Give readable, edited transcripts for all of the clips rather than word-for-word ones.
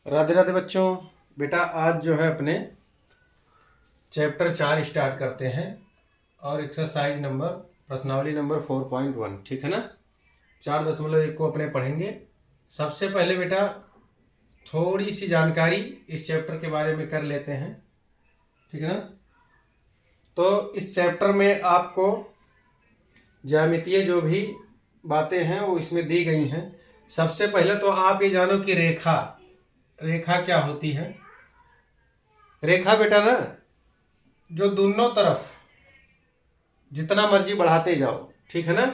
राधे राधे बच्चों। बेटा आज जो है अपने चैप्टर 4 स्टार्ट करते हैं और एक्सरसाइज नंबर प्रश्नावली नंबर 4.1, ठीक है ना। 4.1 को अपने पढ़ेंगे। सबसे पहले बेटा थोड़ी सी जानकारी इस चैप्टर के बारे में कर लेते हैं, ठीक है ना। तो इस चैप्टर में आपको ज्यामितीय जो भी बातें हैं वो इसमें दी गई हैं। सबसे पहले तो आप ये जानो कि रेखा क्या होती है। रेखा बेटा ना, जो दोनों तरफ जितना मर्जी बढ़ाते जाओ, ठीक है ना।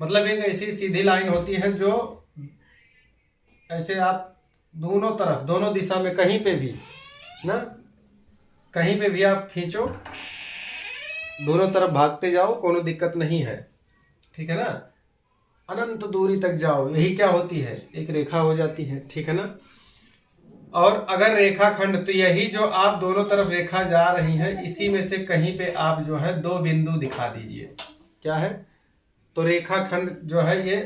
मतलब एक ऐसी सीधी लाइन होती है जो ऐसे आप दोनों तरफ दोनों दिशा में कहीं पे भी ना, कहीं पे भी आप खींचो, दोनों तरफ भागते जाओ, कोई दिक्कत नहीं है, ठीक है ना। अनंत दूरी तक जाओ, यही क्या होती है, एक रेखा हो जाती है, ठीक है ना। और अगर रेखाखंड, तो यही जो आप दोनों तरफ रेखा जा रही है, इसी में से कहीं पे आप जो है दो बिंदु दिखा दीजिए। क्या है, तो रेखाखंड जो है ये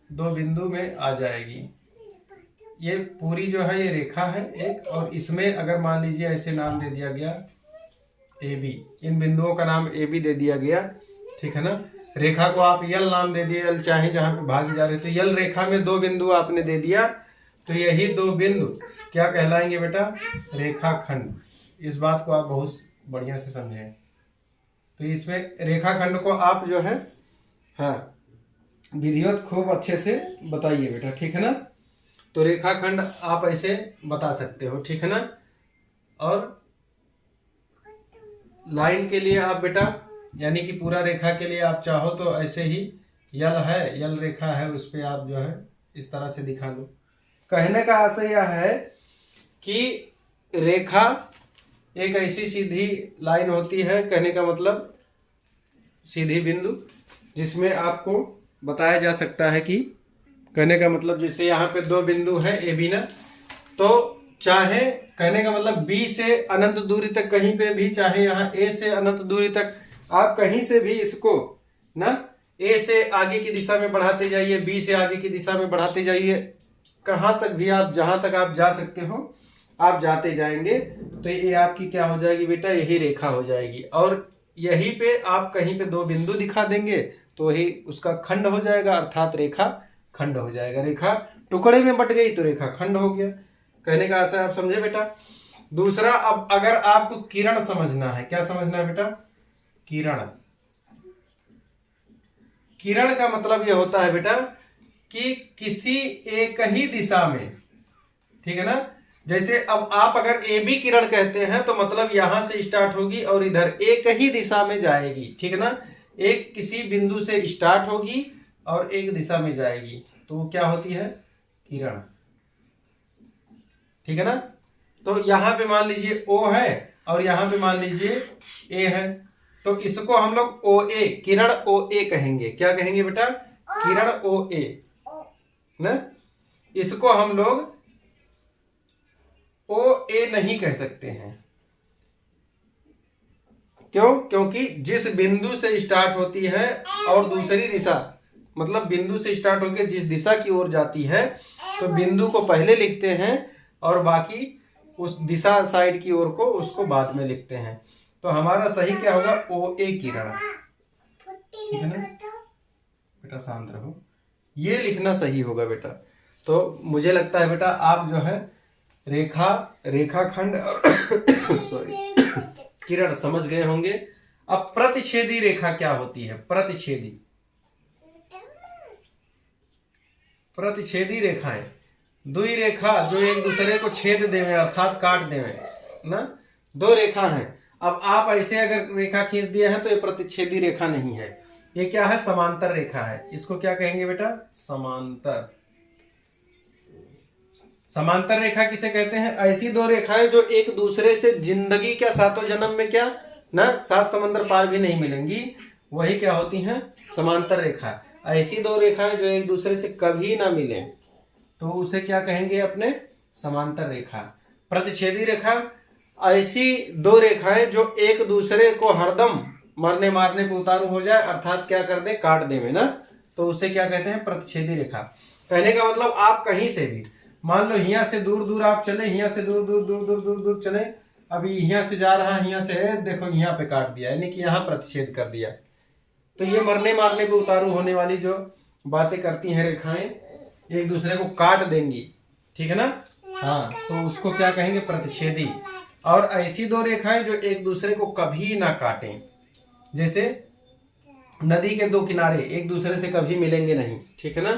दो बिंदु में आ जाएगी। ये पूरी जो है ये रेखा है एक, और इसमें अगर मान लीजिए ऐसे नाम दे दिया गया ए बी, इन बिंदुओं का नाम ए बी दे दिया गया, ठीक है ना। रेखा को आप यल नाम दे दिए, यल चाहे जहां पे भागी जा रहे, तो यल रेखा में दो बिंदु आपने दे दिया, तो यही दो बिंदु क्या कहलाएंगे बेटा, रेखाखंड। इस बात को आप बहुत बढ़िया से समझें। तो इसमें रेखाखंड को आप जो है हाँ विधिवत खूब अच्छे से बताइए बेटा, ठीक है ना। तो रेखाखंड आप ऐसे बता सकते हो, ठीक है ना। और लाइन के लिए आप बेटा, यानी कि पूरा रेखा के लिए आप चाहो तो ऐसे ही यल है, यल रेखा है, उस पर आप जो है इस तरह से दिखा दो। कहने का आशय यह है कि रेखा एक ऐसी सीधी लाइन होती है, कहने का मतलब सीधी बिंदु, जिसमें आपको बताया जा सकता है कि, कहने का मतलब जैसे यहाँ पे दो बिंदु है ए बी ना, तो चाहे कहने का मतलब बी से अनंत दूरी तक कहीं पे भी, चाहे यहाँ ए से अनंत दूरी तक, आप कहीं से भी इसको ना ए से आगे की दिशा में बढ़ाते जाइए, बी से आगे की दिशा में बढ़ाते जाइए, कहां तक भी आप जहां तक आप जा सकते हो आप जाते जाएंगे, तो ये आपकी क्या हो जाएगी बेटा, यही रेखा हो जाएगी। और यहीं पे आप कहीं पे दो बिंदु दिखा देंगे तो वही उसका खंड हो जाएगा, अर्थात रेखा खंड हो जाएगा। रेखा टुकड़े में बट गई तो रेखा खंड हो गया। कहने का आशय आप समझे बेटा। दूसरा, अब अगर आपको किरण समझना है, क्या समझना है बेटा, किरण। किरण का मतलब यह होता है बेटा कि किसी एक ही दिशा में, ठीक है ना। जैसे अब आप अगर ए बी किरण कहते हैं तो मतलब यहां से स्टार्ट होगी और इधर एक ही दिशा में जाएगी, ठीक है ना। एक किसी बिंदु से स्टार्ट होगी और एक दिशा में जाएगी, तो वो क्या होती है, किरण, ठीक है ना। तो यहां पे मान लीजिए ओ है और यहां पे मान लीजिए ए है, तो इसको हम लोग ओ ए, किरण ओ ए कहेंगे। क्या कहेंगे बेटा, किरण ओ ए ना। इसको हम लोग ओ ए नहीं कह सकते हैं। क्यों, क्योंकि जिस बिंदु से स्टार्ट होती है और दूसरी दिशा, मतलब बिंदु से स्टार्ट होकर जिस दिशा की ओर जाती है, तो बिंदु को पहले लिखते हैं और बाकी उस दिशा साइड की ओर को उसको बाद में लिखते हैं। तो हमारा सही क्या होगा, ओ ए किरण, ठीक है ना। बेटा शांत रहो, ये लिखना सही होगा बेटा। तो मुझे लगता है बेटा आप जो है रेखाखंड और सॉरी किरण समझ गए होंगे। अब प्रतिच्छेदी रेखा क्या होती है, प्रतिच्छेदी रेखाएं, दुई रेखा जो एक दूसरे को छेद देवे अर्थात काट देवे ना, दो रेखा हैं। अब आप ऐसे अगर रेखा खींच दिए हैं तो ये प्रतिच्छेदी रेखा नहीं है, ये क्या है, समांतर रेखा है। इसको क्या कहेंगे बेटा, समांतर। समांतर रेखा किसे कहते हैं, ऐसी दो रेखाएं जो एक दूसरे से जिंदगी क्या सातों जन्म में क्या ना, सात समंदर पार भी नहीं मिलेंगी, वही क्या होती हैं, समांतर रेखा। ऐसी दो रेखाएं जो एक दूसरे से कभी ना मिले तो उसे क्या कहेंगे अपने, समांतर रेखा। प्रतिच्छेदी रेखा, ऐसी दो रेखाएं जो एक दूसरे को हरदम मरने मारने पे उतारू हो जाए, अर्थात क्या कर दे, काट देवे ना, तो उसे क्या कहते हैं, प्रतिच्छेदी रेखा। कहने का मतलब आप कहीं से भी, मान लो यहाँ से दूर दूर आप चले, यहाँ से दूर दूर दूर दूर दूर दूर चले, अभी यहाँ से जा रहा है, यहाँ से देखो यहाँ पे काट दिया, यानी कि यहाँ प्रतिच्छेद कर दिया। तो ये मरने मारने पे उतारू होने वाली जो बातें करती हैं रेखाएं, एक दूसरे को काट देंगी, ठीक है ना। हाँ, तो उसको क्या कहेंगे, प्रतिच्छेदी। और ऐसी दो रेखाएं जो एक दूसरे को कभी ना काटें, जैसे नदी के दो किनारे एक दूसरे से कभी मिलेंगे नहीं, ठीक है ना।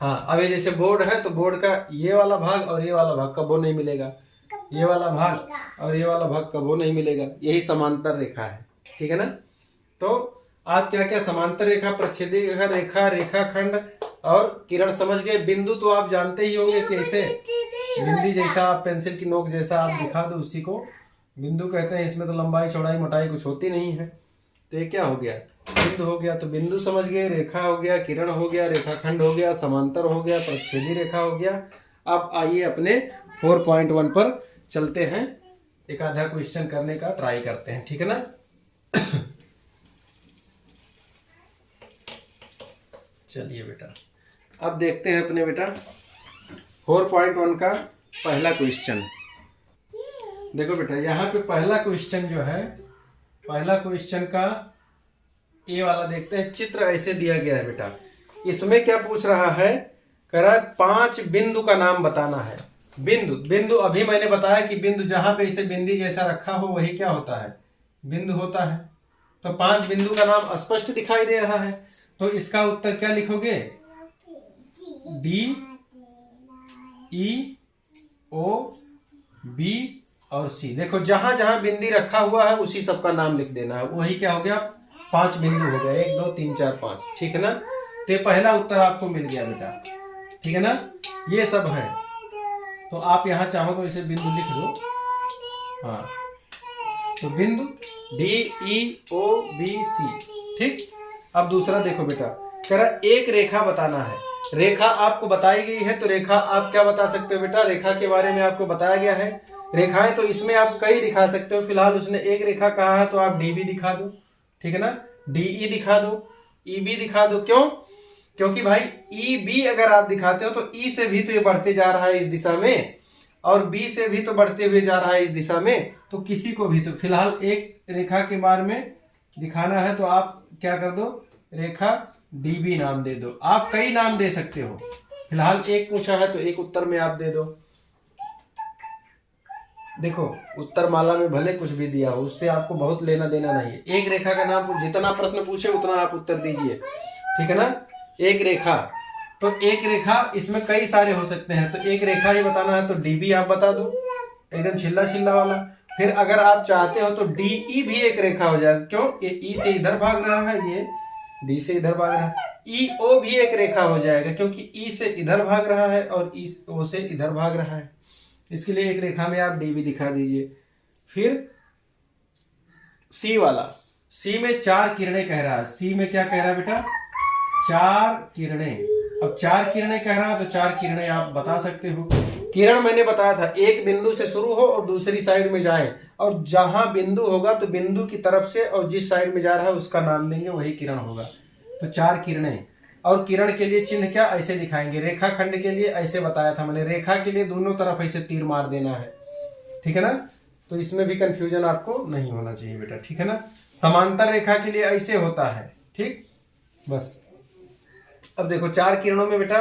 हाँ, अब ये जैसे बोर्ड है तो बोर्ड का ये वाला भाग और ये वाला भाग कबो नहीं मिलेगा, ये वाला भाग और ये वाला भाग कबो नहीं मिलेगा, यही समांतर रेखा है, ठीक है ना। तो आप क्या क्या समांतर रेखा, प्रच्छेदी रेखा, रेखाखंड और किरण समझ गए। बिंदु तो आप जानते ही होंगे कि ऐसे बिंदी जैसा आप पेंसिल की नोक जैसा आप दिखा दो, उसी को बिंदु कहते हैं। इसमें तो लंबाई चौड़ाई मोटाई कुछ होती नहीं है। तो ये क्या हो गया, बिंदु हो गया। तो बिंदु समझ गए, रेखा हो गया, किरण हो गया, रेखाखंड हो गया, समांतर हो गया, प्रतिच्छेदी रेखा हो गया। अब आइए अपने 4.1 पर चलते हैं, एक आधा क्वेश्चन करने का ट्राई करते हैं, ठीक है ना। चलिए बेटा, अब देखते हैं अपने बेटा 4.1 का पहला क्वेश्चन। देखो बेटा, यहाँ पे पहला क्वेश्चन जो है, पहला क्वेश्चन का ए वाला देखते हैं। चित्र ऐसे दिया गया है बेटा, इसमें क्या पूछ रहा है, कह रहा है 5 बिंदु का नाम बताना है। बिंदु, बिंदु अभी मैंने बताया कि बिंदु जहां पे इसे बिंदी जैसा रखा हो वही क्या होता है, बिंदु होता है। तो 5 बिंदु का नाम स्पष्ट दिखाई दे रहा है। तो इसका उत्तर क्या लिखोगे, डी, ई, ओ, बी और सी। देखो जहां जहां बिंदी रखा हुआ है उसी सबका नाम लिख देना है। वही क्या हो गया, 5 बिंदु हो गया, 1 2 3 4 5, ठीक है ना। तो ये पहला उत्तर आपको मिल गया बेटा, ठीक है ना। ये सब है, तो आप यहाँ चाहो तो इसे बिंदु लिख दो। हाँ, तो बिंदु डी, ई, ओ, बी, सी, ठीक। अब दूसरा देखो बेटा, कह रहा एक रेखा बताना है। रेखा आपको बताई गई है, तो रेखा आप क्या बता सकते हो बेटा, रेखा के बारे में आपको बताया गया है। रेखाएं तो इसमें आप कई दिखा सकते हो, फिलहाल उसने एक रेखा कहा है तो आप डी भी दिखा दो, ठीक है ना। डी ई दिखा दो, ई बी दिखा दो। क्यों, क्योंकि भाई ई बी अगर आप दिखाते हो तो ई से भी तो ये बढ़ते जा रहा है इस दिशा में, और बी से भी तो बढ़ते हुए जा रहा है इस दिशा में। तो किसी को भी तो फिलहाल एक रेखा के बारे में दिखाना है, तो आप क्या कर दो, रेखा डी बी नाम दे दो। आप कई नाम दे सकते हो, फिलहाल एक पूछा है तो एक उत्तर में आप दे दो। देखो उत्तर माला में भले कुछ भी दिया हो, उससे आपको बहुत लेना देना नहीं है। एक रेखा का नाम, जितना प्रश्न पूछे उतना आप उत्तर दीजिए, ठीक है ना। एक रेखा, तो एक रेखा इसमें कई सारे हो सकते हैं, तो एक रेखा ही बताना है तो डीबी आप बता दो, एकदम छिल्ला छिल्ला वाला। फिर अगर आप चाहते हो तो डीई भी एक रेखा हो जाएगा। क्यों, ये ई से इधर भाग रहा है, ये डी से इधर भाग रहा है। ई ओ भी एक रेखा हो जाएगा, क्योंकि ई से इधर भाग रहा है और ई ओ से इधर भाग रहा है। इसके लिए एक रेखा में आप डी भी दिखा दीजिए। फिर सी वाला, सी में 4 किरणें कह रहा है। सी में क्या कह रहा है बेटा, 4 किरणें। अब 4 किरणें कह रहा है तो 4 किरणें आप बता सकते हो। किरण मैंने बताया था, एक बिंदु से शुरू हो और दूसरी साइड में जाए, और जहां बिंदु होगा तो बिंदु की तरफ से और जिस साइड में जा रहा है उसका नाम देंगे, वही किरण होगा। तो 4 किरणें। और किरण के लिए चिन्ह क्या ऐसे दिखाएंगे, रेखा खंड के लिए ऐसे बताया था मैंने, रेखा के लिए दोनों तरफ ऐसे तीर मार देना है, ठीक है ना। तो इसमें भी कंफ्यूजन आपको नहीं होना चाहिए बेटा, ठीक है ना। समांतर रेखा के लिए ऐसे होता है, ठीक। बस अब देखो 4 किरणों में बेटा,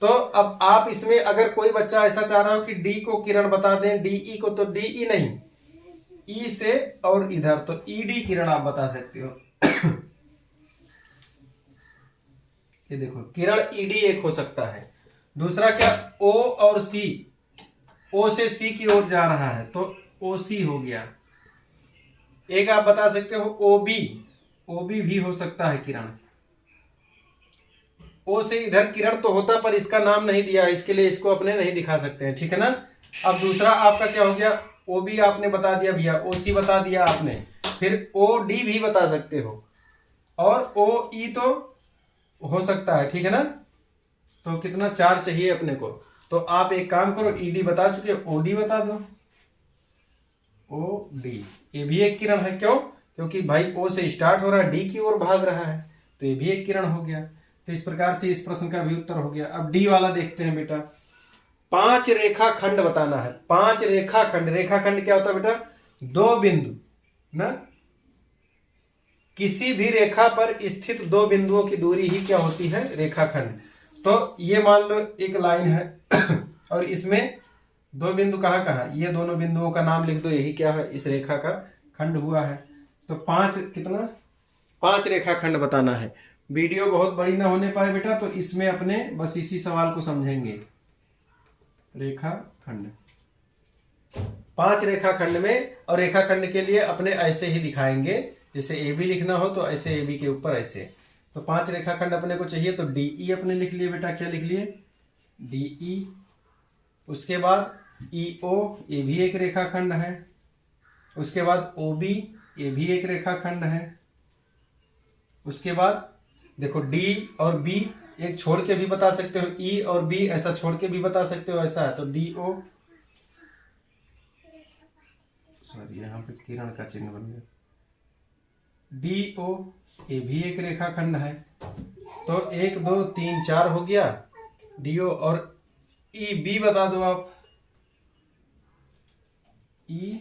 तो अब आप इसमें अगर कोई बच्चा ऐसा चाह रहा हो कि डी को किरण बता दें, डी को, तो डी नहीं, ई से और इधर, तो ई डी किरण आप बता सकते हो। ये देखो किरण ईडी एक हो सकता है। दूसरा क्या, ओ और सी, ओ से सी की ओर जा रहा है तो ओ सी हो गया। एक आप बता सकते हो ओबी, ओबी भी हो सकता है किरण। ओ से इधर किरण तो होता, पर इसका नाम नहीं दिया है, इसके लिए इसको अपने नहीं दिखा सकते हैं, ठीक है ना। अब दूसरा आपका क्या हो गया, ओ बी आपने बता दिया भैया, ओ सी बता दिया आपने, फिर ओ डी भी बता सकते हो, और ओ ई तो हो सकता है, ठीक है ना। तो कितना, 4 चाहिए अपने को। तो आप एक काम करो, ई डी बता चुके, ओ डी बता दो, ओ डी। ये भी एक किरण है। क्यों, क्योंकि भाई ओ से स्टार्ट हो रहा है, डी की ओर भाग रहा है, तो ये भी एक किरण हो गया। तो इस प्रकार से इस प्रश्न का भी उत्तर हो गया। अब डी वाला देखते हैं बेटा, 5 रेखाखंड बताना है। 5 रेखाखंड, रेखाखंड क्या होता है बेटा? 2 बिंदु ना, किसी भी रेखा पर स्थित 2 बिंदुओं की दूरी ही क्या होती है? रेखाखंड। तो ये मान लो एक लाइन है और इसमें 2 बिंदु कहाँ कहाँ, ये दोनों बिंदुओं का नाम लिख दो, यही क्या है? इस रेखा का खंड हुआ है। तो 5 कितना? 5 रेखाखंड बताना है। वीडियो बहुत बड़ी ना होने पाए बेटा, तो इसमें अपने बस इसी सवाल को समझेंगे। रेखाखंड 5 रेखाखंड में, और रेखाखंड के लिए अपने ऐसे ही दिखाएंगे, जैसे ए बी लिखना हो तो ऐसे ए बी के ऊपर ऐसे। तो 5 रेखाखंड अपने को चाहिए, तो डी ई अपने लिख लिए बेटा। क्या लिख लिए? D E. उसके बाद ई ओ, ये भी एक रेखाखंड है। उसके बाद ओ बी, ये भी एक रेखाखंड है। उसके बाद देखो डी और बी एक छोड़ के भी बता सकते हो, ई और बी ऐसा छोड़ के भी बता सकते हो, ऐसा है। तो डी ओ, सॉरी यहाँ पे किरण का चिन्ह बन गया। डी ओ, ये भी एक रेखाखंड है। तो 1 2 3 4 हो गया डी ओ। और ई बी बता दो आप, ई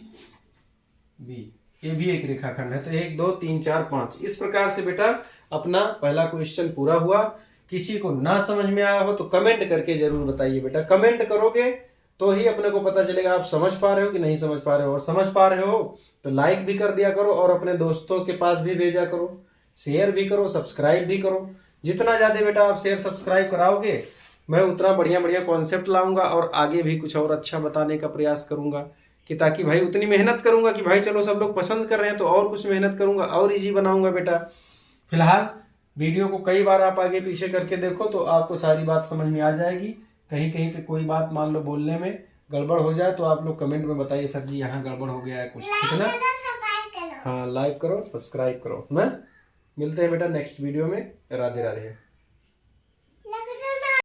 बी, ये भी एक रेखाखंड है। तो 1 2 3 4 5 इस प्रकार से बेटा अपना पहला क्वेश्चन पूरा हुआ। किसी को ना समझ में आया हो तो कमेंट करके जरूर बताइए बेटा। कमेंट करोगे तो ही अपने को पता चलेगा आप समझ पा रहे हो कि नहीं समझ पा रहे हो। और समझ पा रहे हो तो लाइक भी कर दिया करो, और अपने दोस्तों के पास भी भेजा करो, शेयर भी करो, सब्सक्राइब भी करो। जितना ज्यादा बेटा आप शेयर सब्सक्राइब कराओगे, मैं उतना बढ़िया बढ़िया कॉन्सेप्ट लाऊंगा और आगे भी कुछ और अच्छा बताने का प्रयास करूंगा, कि ताकि भाई उतनी मेहनत करूंगा कि भाई चलो सब लोग पसंद कर रहे हैं तो और कुछ मेहनत करूंगा और इजी बनाऊंगा बेटा। फिलहाल वीडियो को कई बार आप आगे पीछे करके देखो तो आपको सारी बात समझ में आ जाएगी। कहीं कहीं पे कोई बात मान लो बोलने में गड़बड़ हो जाए तो आप लोग कमेंट में बताइए, सर जी यहाँ गड़बड़ हो गया है कुछ, ठीक है ना? हाँ, लाइक करो, सब्सक्राइब करो ना। मिलते हैं बेटा नेक्स्ट वीडियो में। राधे राधे।